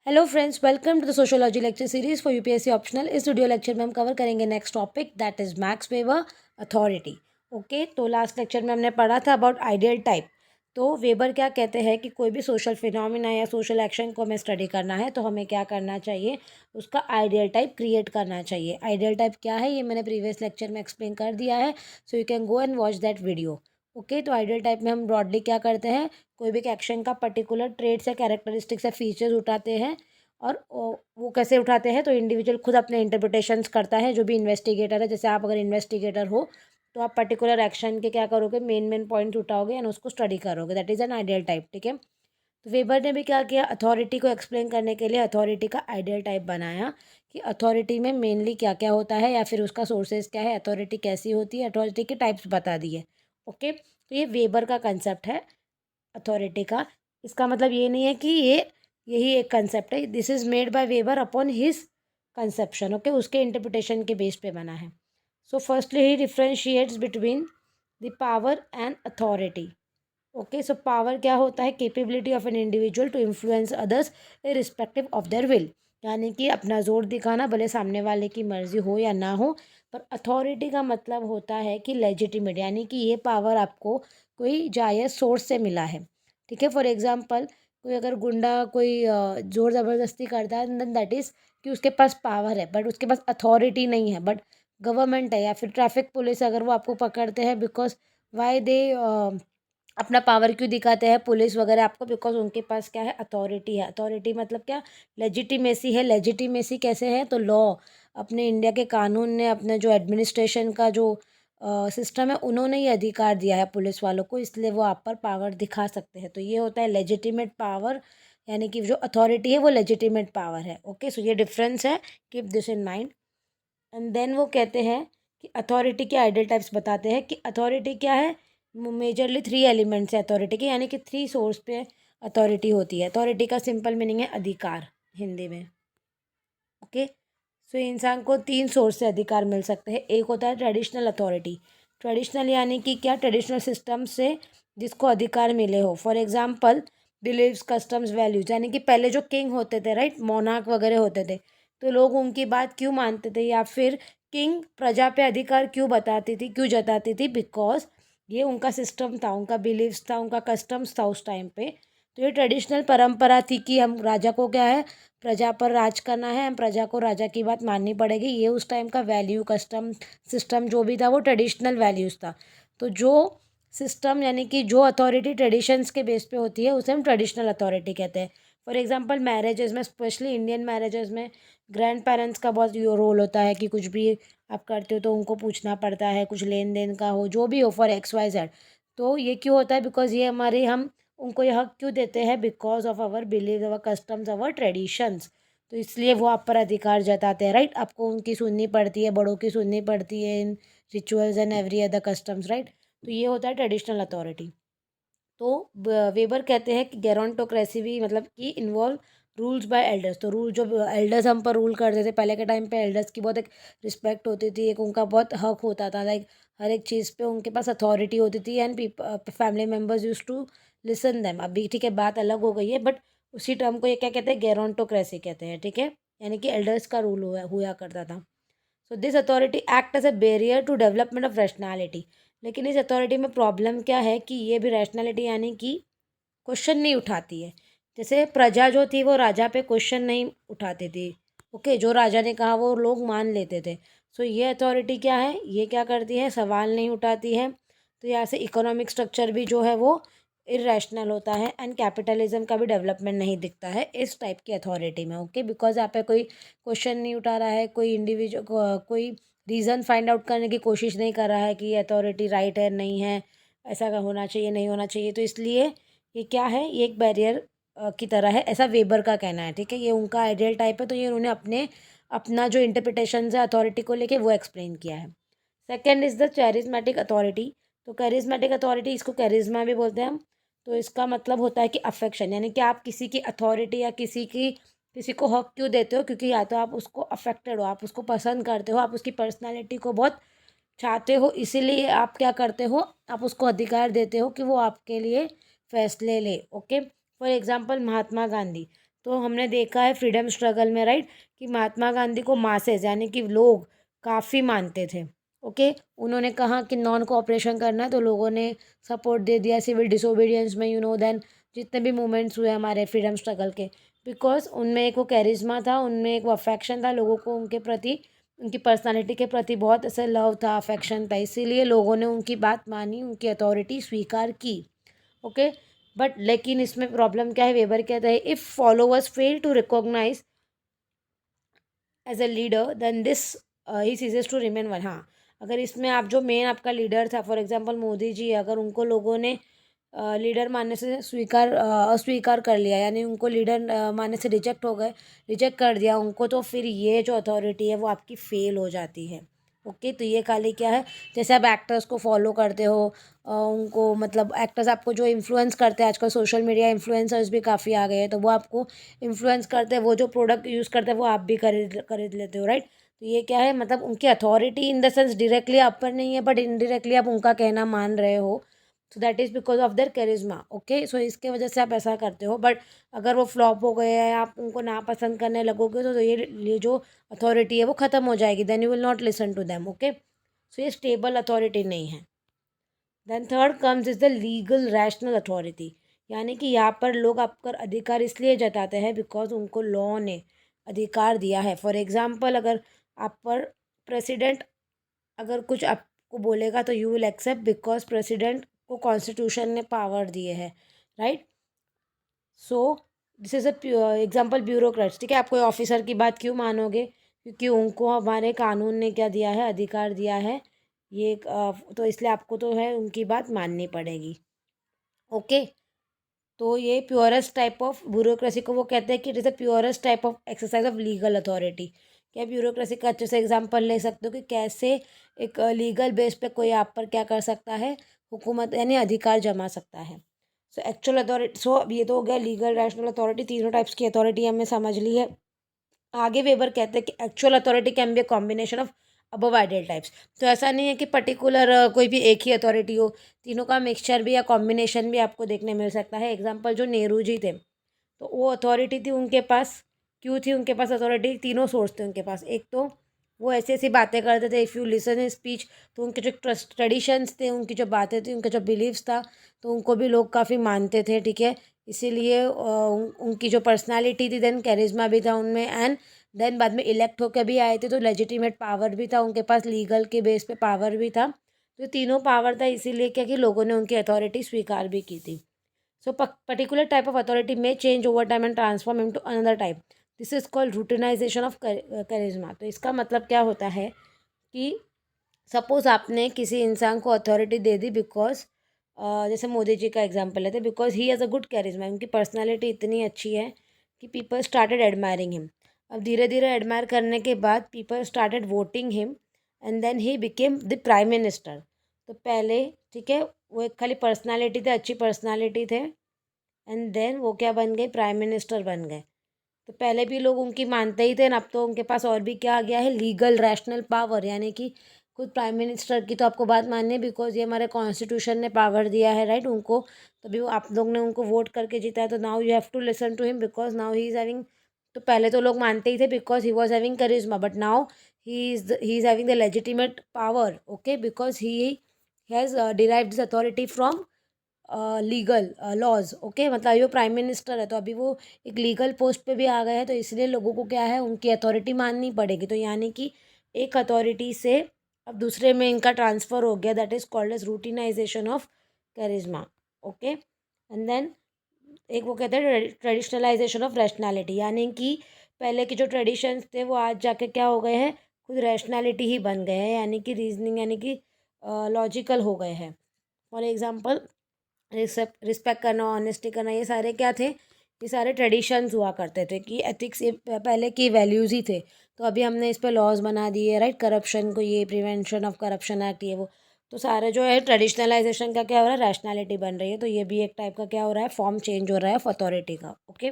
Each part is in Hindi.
Hello friends, welcome to the sociology lecture series for UPSC optional. इस वीडियो लेक्चर में हम कवर करेंगे next topic, that is Max Weber authority. Okay, तो लास्ट लेक्चर में हमने पढ़ा था अबाउट आइडियल टाइप। तो वेबर क्या कहते हैं कि कोई भी सोशल फिनोमिना या सोशल एक्शन को हमें स्टडी करना है तो हमें क्या करना चाहिए, उसका आइडियल टाइप क्रिएट करना चाहिए। आइडियल टाइप क्या है ये मैंने प्रीवियस लेक्चर में एक्सप्लेन कर दिया है, so you can go and watch that video. Okay, तो आइडियल टाइप में हम ब्रॉडली क्या करते हैं, कोई भी एक्शन का पर्टिकुलर ट्रेड्स या कैरेक्टरिस्टिक्स या फीचर्स उठाते हैं और वो कैसे उठाते हैं तो इंडिविजुअल खुद अपने इंटरप्रिटेशंस करता है। जो भी इन्वेस्टिगेटर है, जैसे आप अगर इन्वेस्टिगेटर हो तो आप पर्टिकुलर एक्शन के क्या करोगे, मेन मेन पॉइंट्स उठाओगे एंड उसको स्टडी करोगे, that is an ideal type. ठीक है, तो वेबर ने भी क्या किया, अथॉरिटी को एक्सप्लेन करने के लिए अथॉरिटी का आइडियल टाइप बनाया कि अथॉरिटी में मेनली क्या क्या होता है या फिर उसका सोर्सेज क्या है, अथॉरिटी कैसी होती है, अथॉरिटी के टाइप्स बता दिए। ओके, तो ये वेबर का कंसेप्ट है अथॉरिटी का। इसका मतलब ये नहीं है कि यही एक कंसेप्ट है, this is made by Weber upon his conception. Okay, उसके इंटरप्रिटेशन के बेस पे बना है। So firstly he differentiates between the power and authority. Okay, so power क्या होता है, capability of an individual to influence others irrespective of their will, यानी कि अपना जोर दिखाना भले सामने वाले की मर्जी हो या ना हो। पर अथॉरिटी का मतलब होता है कि लेजिटिमेट, यानी कि ये पावर आपको कोई जायज़ सोर्स से मिला है। ठीक है, फॉर एग्जांपल कोई अगर गुंडा कोई ज़ोर ज़बरदस्ती करता है देन दैट इज़ कि उसके पास पावर है बट उसके पास अथॉरिटी नहीं है, बट गवर्नमेंट है। या फिर ट्रैफिक पुलिस अगर वो आपको पकड़ते हैं बिकॉज वाई दे अपना पावर क्यों दिखाते हैं पुलिस वगैरह आपको, बिकॉज उनके पास क्या है, अथॉरिटी है। अथॉरिटी मतलब क्या, लेजिटिमेसी है। लेजिटिमेसी कैसे है, तो लॉ, अपने इंडिया के कानून ने, अपने जो एडमिनिस्ट्रेशन का जो सिस्टम है, उन्होंने ये अधिकार दिया है पुलिस वालों को, इसलिए वो आप पर पावर दिखा सकते हैं। तो ये होता है लेजिटिमेट पावर, यानी कि जो अथॉरिटी है वो लेजिटिमेट पावर है। ओके, सो ये डिफरेंस है, keep this in mind. And then वो कहते हैं कि अथॉरिटी के आइडियल टाइप्स बताते हैं कि अथॉरिटी क्या है, मेजरली 3 एलिमेंट्स है अथॉरिटी के, यानी कि 3 सोर्स पे अथॉरिटी होती है। अथॉरिटी का सिंपल मीनिंग है अधिकार हिंदी में। ओके, सो इंसान को 3 सोर्स से अधिकार मिल सकते हैं। एक होता है ट्रेडिशनल अथॉरिटी। ट्रेडिशनल यानी कि क्या, ट्रेडिशनल सिस्टम से जिसको अधिकार मिले हो। For example beliefs, customs, values, यानी कि पहले जो किंग होते थे, राइट, मोनार्क वगैरह होते थे, तो लोग उनकी बात क्यों मानते थे, या फिर किंग प्रजा पे अधिकार क्यों बताती थी, क्यों जताती थी, बिकॉज ये उनका सिस्टम था, उनका बिलीव्स था, उनका कस्टम्स था उस टाइम पे। तो ये ट्रेडिशनल परंपरा थी कि हम राजा को क्या है, प्रजा पर राज करना है, हम प्रजा को राजा की बात माननी पड़ेगी। ये उस टाइम का वैल्यू, कस्टम, सिस्टम जो भी था वो ट्रेडिशनल वैल्यूज़ था। तो जो सिस्टम यानी कि जो अथॉरिटी ट्रेडिशंस के बेस पे होती है उसे हम ट्रेडिशनल अथॉरिटी कहते हैं। फॉर एग्जांपल मैरिजेज में, स्पेशली इंडियन मैरिजेज में ग्रैंड पेरेंट्स का बहुत रोल होता है कि कुछ भी आप करते हो तो उनको पूछना पड़ता है, कुछ लेन देन का हो, जो भी हो, फॉर एक्स वाई जेड। तो ये क्यों होता है, बिकॉज ये हमारे, हम उनको ये हक क्यों देते हैं, because of our belief, our customs, our traditions. तो इसलिए वो आप पर अधिकार जताते हैं, राइट। आपको उनकी सुननी पड़ती है, बड़ों की सुननी पड़ती है in rituals and every other customs, right. तो ये होता है ट्रेडिशनल अथॉरिटी। तो वेबर कहते हैं कि गेरोंटोक्रेसी भी मतलब कि इन्वॉल्व रूल्स बाय एल्डर्स। तो रूल, जो एल्डर्स हम पर रूल करते थे पहले के टाइम पे, एल्डर्स की बहुत एक रिस्पेक्ट होती थी, एक उनका बहुत हक होता था, लाइक हर एक चीज़ पे उनके पास अथॉरिटी होती थी and family members use to listen them. अभी ठीक है, बात अलग हो गई है, बट उसी टर्म को ये क्या कहते हैं, गेरोंटोक्रेसी कहते हैं। ठीक है, यानी कि एल्डर्स का रूल हुआ करता था। So this authority act as a barrier to development of rationality. लेकिन इस अथॉरिटी में प्रॉब्लम क्या है कि ये भी रैशनैलिटी यानी कि क्वेश्चन नहीं उठाती है। जैसे प्रजा जो थी वो राजा पे क्वेश्चन नहीं उठाती थी। ओके, जो राजा ने कहा वो लोग मान लेते थे। सो ये अथॉरिटी क्या है, ये क्या करती है, सवाल नहीं उठाती है। तो यहाँ से इकोनॉमिक स्ट्रक्चर भी जो है वो इरेशनल होता है एंड कैपिटलिज्म का भी डेवलपमेंट नहीं दिखता है इस टाइप की अथॉरिटी में। ओके, बिकॉज यहाँ पे कोई क्वेश्चन नहीं उठा रहा है, कोई इंडिविजुअल कोई रीज़न फाइंड आउट करने की कोशिश नहीं कर रहा है कि ये अथॉरिटी राइट है, नहीं है, ऐसा का होना चाहिए, नहीं होना चाहिए। तो इसलिए ये क्या है, ये एक बैरियर की तरह है, ऐसा वेबर का कहना है। ठीक है, ये उनका आइडियल टाइप है, तो ये उन्होंने अपना जो इंटरप्रिटेशन है अथॉरिटी को लेके वो एक्सप्लेन किया है। Second is the charismatic authority. तो कैरिज्मेटिक अथॉरिटी, इसको कैरिज्मा भी बोलते हैं हम। तो इसका मतलब होता है कि अफेक्शन, यानी कि आप किसी की अथॉरिटी या किसी को हक क्यों देते हो, क्योंकि या तो आप उसको अफेक्टेड हो, आप उसको पसंद करते हो, आप उसकी पर्सनैलिटी को बहुत चाहते हो, इसीलिए आप क्या करते हो, आप उसको अधिकार देते हो कि वो आपके लिए फैसले ले। Okay, for example Mahatma Gandhi. तो हमने देखा है फ्रीडम स्ट्रगल में, राइट, कि महात्मा गांधी को मासेस यानी कि लोग काफ़ी मानते थे। ओके, उन्होंने कहा कि नॉन कोऑपरेशन करना है तो लोगों ने सपोर्ट दे दिया सिविल डिसोबीडियंस में, देन जितने भी मूवमेंट्स हुए हमारे फ्रीडम स्ट्रगल के, बिकॉज उनमें एक वो कैरिज्मा था, उनमें एक वो अफेक्शन था लोगों को उनके प्रति, उनकी पर्सनालिटी के प्रति बहुत ऐसे लव था, अफेक्शन था, इसीलिए लोगों ने उनकी बात मानी, उनकी अथॉरिटी स्वीकार की। ओके, बट लेकिन इसमें प्रॉब्लम क्या है, वेबर कहता है if followers fail to recognise as a leader then this he ceases to remain one. हाँ, अगर इसमें आप जो मेन आपका लीडर था, फॉर एग्जांपल मोदी जी, अगर उनको लोगों ने लीडर मानने से अस्वीकार कर लिया, यानी उनको लीडर मानने से रिजेक्ट कर दिया उनको, तो फिर ये जो अथॉरिटी है वो आपकी फेल हो जाती है। ओके, तो ये खाली क्या है, जैसे आप एक्टर्स को फॉलो करते हो, उनको मतलब एक्टर्स आपको जो इन्फ्लुएंस करते हैं, आजकल सोशल मीडिया इन्फ्लुएंसर्स भी काफ़ी आ गए हैं, तो वो आपको इन्फ्लुएंस करते हैं, वो जो प्रोडक्ट यूज़ करते हैं वो आप भी खरीद खरीद लेते हो, राइट। तो ये क्या है, मतलब उनकी authority in the sense directly आप पर नहीं है, बट इनडायरेक्टली आप उनका कहना मान रहे हो, so that is because of their charisma. Okay, so इसके वजह से आप ऐसा करते हो, बट अगर वो फ्लॉप हो गए हैं, आप उनको नापसंद करने लगोगे, तो ये जो अथॉरिटी है वो ख़त्म हो जाएगी, then you will not listen to them. Okay, so ये स्टेबल अथॉरिटी नहीं है। Then third comes is the legal rational authority, यानी कि यहाँ पर लोग आप पर अधिकार इसलिए जताते हैं बिकॉज उनको लॉ ने अधिकार दिया है। फॉर एग्जाम्पल, अगर आप पर प्रेसिडेंट अगर कुछ आपको बोलेगा तो you will accept because president को कॉन्स्टिट्यूशन ने पावर दिए है, right. So this is a example bureaucrats, ठीक है, आप कोई ऑफिसर की बात क्यों मानोगे, क्योंकि उनको हमारे कानून ने क्या दिया है, अधिकार दिया है, ये तो इसलिए आपको तो है उनकी बात माननी पड़ेगी। ओके, तो ये प्योरेस्ट टाइप ऑफ ब्यूरोक्रेसी को वो कहते हैं कि it is the purest type of exercise of legal authority. क्या ब्यूरोक्रेसी का अच्छे से एग्जांपल ले सकते हो कि कैसे एक लीगल बेस पे कोई आप पर क्या कर सकता है, हुकूमत यानी अधिकार जमा सकता है। सो एक्चुअल अथॉरिटी, सो अब ये तो हो गया लीगल रैशनल अथॉरिटी, तीनों टाइप्स की अथॉरिटी हमने समझ ली है। आगे वेबर कहते हैं कि actual authority can be a combination of above ideal types. तो ऐसा नहीं है कि पर्टिकुलर कोई भी एक ही अथॉरिटी हो, तीनों का मिक्सचर भी या कॉम्बिनेशन भी आपको देखने मिल सकता है। एग्जाम्पल, जो नेहरू जी थे, तो वो अथॉरिटी थी उनके पास, क्यों थी उनके पास अथॉरिटी, तीनों सोर्स थे उनके पास। एक तो वो ऐसी ऐसी बातें करते थे, if you listen in speech, तो उनके जो ट्रेडिशंस थे, उनकी जो बातें थी, उनके जो बिलीव्स था, तो उनको भी लोग काफ़ी मानते थे, ठीक है। इसीलिए उनकी जो पर्सनालिटी थी, देन कैरिज्मा भी था उनमें, एंड देन बाद में इलेक्ट होकर भी आए थे, तो लेजिटिमेट पावर भी था उनके पास, लीगल के बेस पे पावर भी था। तो तीनों पावर था, इसीलिए क्या कि लोगों ने उनकी अथॉरिटी स्वीकार भी की थी। So particular type of authority may change over time and transform into another type. This is called routinization of charisma. तो इसका मतलब क्या होता है कि सपोज आपने किसी इंसान को अथॉरिटी दे दी बिकॉज जैसे मोदी जी का एग्जांपल लेते, because he has a good charisma, उनकी पर्सनालिटी इतनी अच्छी है कि पीपल स्टार्टेड एडमायरिंग हिम। अब धीरे धीरे एडमायर करने के बाद people started voting him and then he became the prime minister. तो पहले, ठीक है, वो एक खाली पर्सनालिटी थे, अच्छी पर्सनालिटी थे, एंड देन वो क्या बन गए, प्राइम मिनिस्टर बन गए। तो पहले भी लोग उनकी मानते ही थे, अब तो उनके पास और भी क्या आ गया है, लीगल रैशनल पावर, यानी कि खुद प्राइम मिनिस्टर की तो आपको बात माननी है बिकॉज ये हमारे कॉन्स्टिट्यूशन ने पावर दिया है, राइट, उनको। तभी वो आप लोग ने उनको वोट करके जीता है, तो now you have to listen to him because now he is having, तो पहले तो लोग मानते ही थे because he was having charisma, but now he is having the legitimate power. Okay, because he has derived this authority from legal laws. Okay, मतलब अभी वो प्राइम मिनिस्टर है, तो अभी वो एक लीगल पोस्ट पे भी आ गए हैं, तो इसलिए लोगों को क्या है, उनकी अथॉरिटी माननी पड़ेगी। तो यानी कि एक अथॉरिटी से अब दूसरे में इनका ट्रांसफ़र हो गया, that is called as routinization of charisma. Okay, and then एक वो कहते हैं ट्रेडिशनलाइजेशन ऑफ रैशनैलिटी, यानी कि पहले के जो ट्रेडिशंस थे वो आज जाके क्या हो गए हैं, खुद रैशनैलिटी ही बन गए हैं, यानी कि रीजनिंग, यानी कि लॉजिकल हो गए हैं। फॉर एग्जाम्पल, रिस्पेक्ट करना, ऑनेस्टी करना, ये सारे क्या थे, ये सारे ट्रेडिशंस हुआ करते थे कि एथिक्स ये पहले की वैल्यूज़ ही थे। तो अभी हमने इस पे लॉज बना दिए, राइट, करप्शन को, ये प्रिवेंशन ऑफ करप्शन एक्ट, ये वो, तो सारे जो है ट्रेडिशनलाइजेशन का क्या हो रहा है, रैशनैलिटी बन रही है। तो ये भी एक टाइप का क्या हो रहा है, फॉर्म चेंज हो रहा है ऑफ अथॉरिटी का। ओके,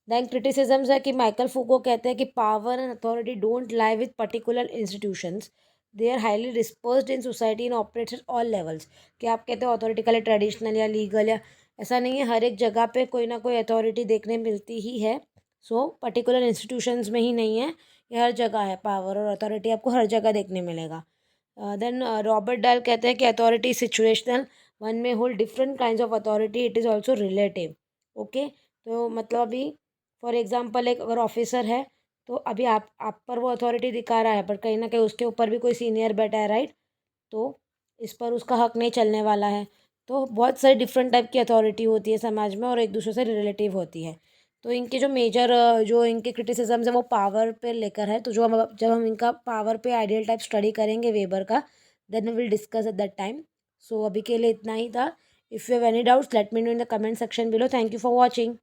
देन क्रिटिसिजम्स है कि माइकल फूको कहते हैं कि power and authority don't lie with particular institutions, they are highly dispersed in society in operates at all levels. कि आप कहते हो अथॉरिटी खाली ट्रेडिशनल या लीगल या ऐसा नहीं है, हर एक जगह पे कोई ना कोई अथॉरिटी देखने मिलती ही है। सो पर्टिकुलर इंस्टीट्यूशंस में ही नहीं है, ये हर जगह है, पावर और अथॉरिटी आपको हर जगह देखने मिलेगा। देन रॉबर्ट डायल कहते हैं कि अथॉरिटी सिचुएशनल, वन में hold different kind of authority, it is also relative. Okay, तो मतलब अभी फॉर एग्जाम्पल एक अगर ऑफिसर है, तो अभी आप पर वो अथॉरिटी दिखा रहा है, पर कहीं ना कहीं उसके ऊपर भी कोई सीनियर बैठा है, राइट? तो इस पर उसका हक नहीं चलने वाला है। तो बहुत सारी डिफरेंट टाइप की अथॉरिटी होती है समाज में और एक दूसरे से रिलेटिव होती है। तो इनके जो मेजर जो इनके क्रिटिसिज्म्स है वो पावर पे लेकर है। तो जो हम जब हम इनका पावर पे आइडियल टाइप स्टडी करेंगे वेबर का, then we will discuss at that time. So अभी के लिए इतना ही था। If you have any doubts let me know in the comment section below. Thank you for watching.